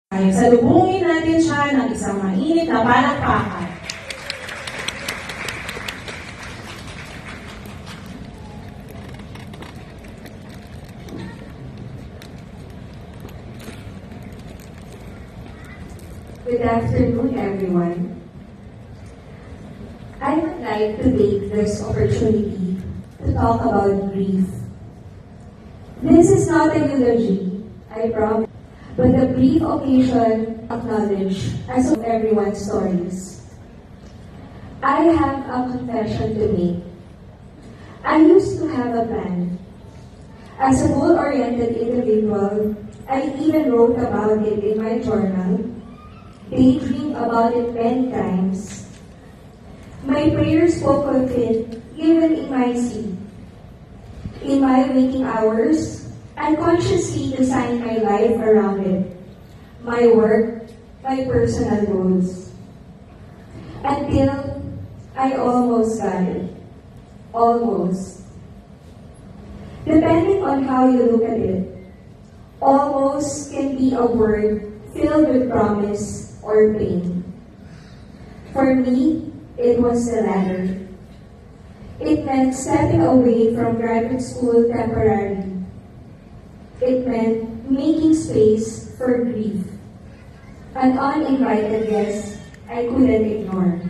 Salubungin natin siya ng isang mainit na palakpakan. Good afternoon, everyone. I would like to take this opportunity to talk about grief. This is not a eulogy, I promise, but a brief occasion to acknowledge as of everyone's stories. I have a confession to make. I used to have a plan. As a goal-oriented individual, I even wrote about it in my journal, daydreamed about it many times. My prayers spoke of it even in my sleep. In my waking hours, I consciously designed my life around it, my work, my personal goals. Until I almost got it. Almost. Depending on how you look at it, almost can be a word filled with promise or pain. For me, it was the latter. It meant stepping away from graduate school temporarily. It meant making space for grief, an uninvited guest I couldn't ignore.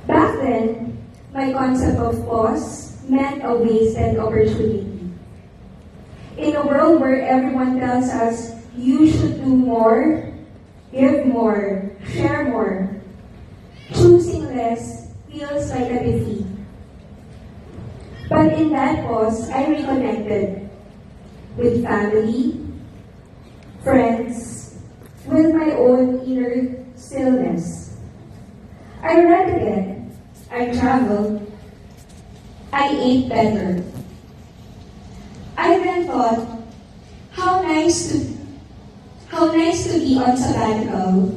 Back then, my concept of pause meant a wasted opportunity. In a world where everyone tells us you should do more, give more, share more, choosing less feels like a defeat. But in that pause, I reconnected with family, friends, with my own inner stillness. I read again, I traveled, I ate better. I then thought, how nice to be on sabbatical,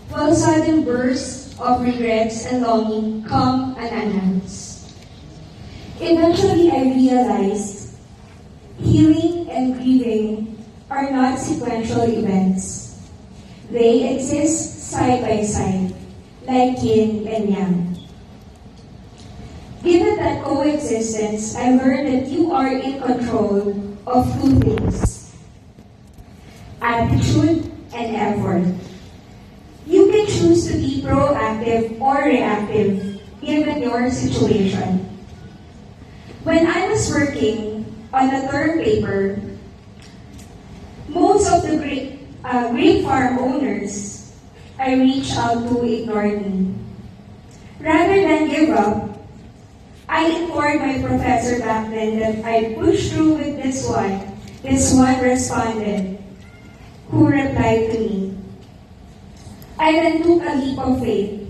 while sudden bursts of regrets and longing come unannounced. Eventually I realized healing and grieving are not sequential events. They exist side by side, like yin and yang. Given that coexistence, I learned that you are in control of two things: attitude and effort. You can choose to be proactive or reactive given your situation. When I was working on a term paper, most of the grape farm owners I reached out to ignored me. Rather than give up, I informed my professor back then that I'd push through with this one. This one responded, who replied to me. I then took a leap of faith,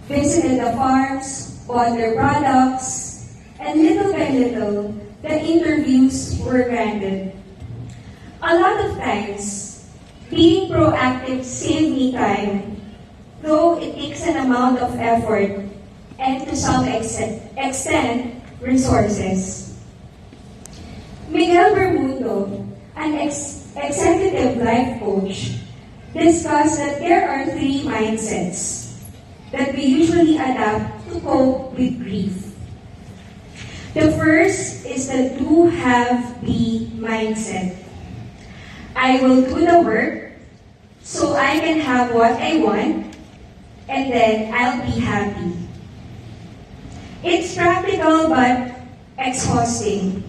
visited the farms, bought their products, and little by little, the interviews were granted. A lot of times, being proactive saved me time, though it takes an amount of effort and to some extent, resources. Miguel Bermudo, an executive life coach, discussed that there are three mindsets that we usually adapt to cope with grief. The first is the do, have, be mindset. I will do the work so I can have what I want, and then I'll be happy. It's practical but exhausting.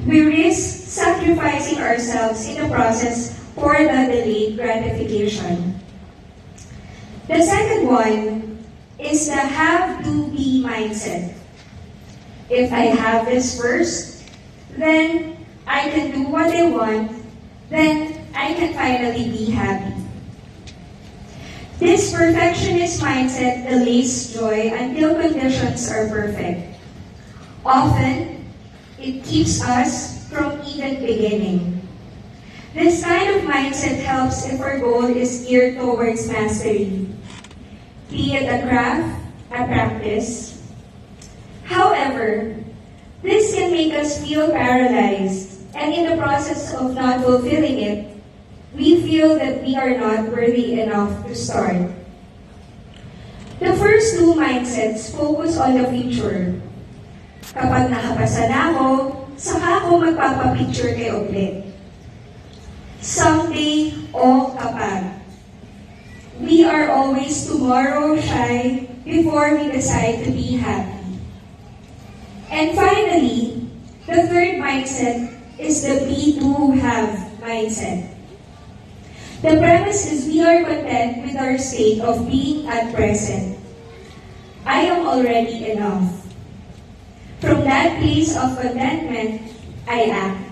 We risk sacrificing ourselves in the process for the delayed gratification. The second one is the have to be mindset. If I have this first, then I can do what I want, then I can finally be happy. This perfectionist mindset delays joy until conditions are perfect. Often, it keeps us from even beginning. This kind of mindset helps if our goal is geared towards mastery, be it a craft, a practice. However, this can make us feel paralyzed, and in the process of not fulfilling it, feel that we are not worthy enough to start. The first two mindsets focus on the future. Kapag nakapasa na ako, saka ako magpapapicture kay Oblet. Someday o kapag. We are always tomorrow shy before we decide to be happy. And finally, the third mindset is the be to have mindset. The premise is we are content with our state of being at present. I am already enough. From that place of contentment, I act.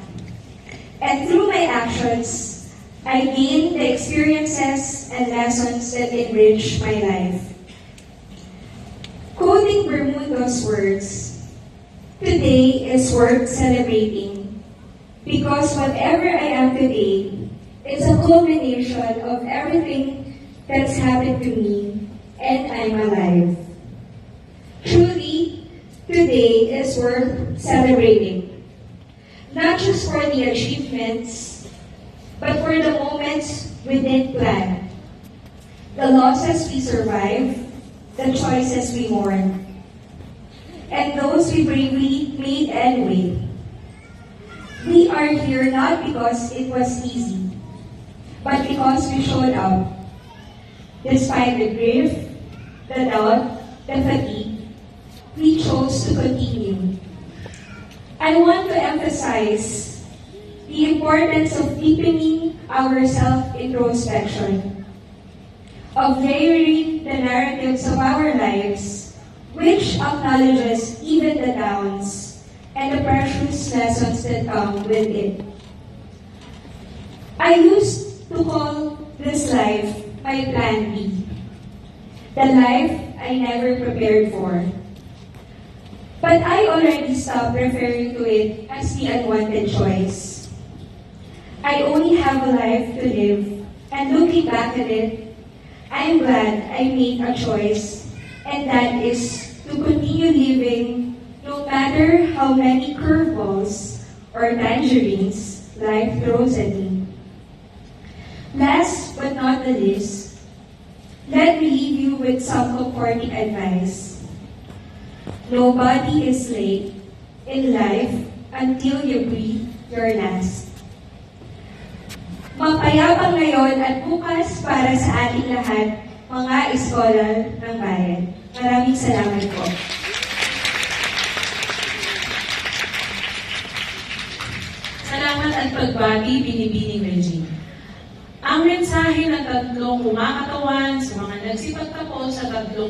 And through my actions, I gain the experiences and lessons that enrich my life. Quoting Bermundo's words, today is worth celebrating because whatever I am today is a culmination of everything that's happened to me and I'm alive. Truly, today is worth celebrating, not just for the achievements, but for the moments we didn't plan, the losses we survived, the choices we mourned, and those we bravely made anyway. We are here not because it was easy, but because we showed up. Despite the grief, the doubt, the fatigue, we chose to continue. I want to emphasize the importance of deepening our self-introspection, of layering the narratives of our lives, which acknowledges even the downs and the precious lessons that come with it. I used to call this life my plan B, the life I never prepared for. But I already stopped referring to it as the unwanted choice. I only have a life to live, and looking back at it, I'm glad I made a choice, and that is to continue living no matter how many curveballs or tangerines life throws at me. Last but not the least, let me leave you with some comforting advice. Nobody is late in life until you breathe your last. Mapayapang ngayon at bukas para sa ating lahat, mga iskolar ng bayan. Maraming salamat po. Salamat at pagbati, Binibining Regine. Ang mensahe ng tatlong kumakatawan sa mga nagsipagtapos sa tatlong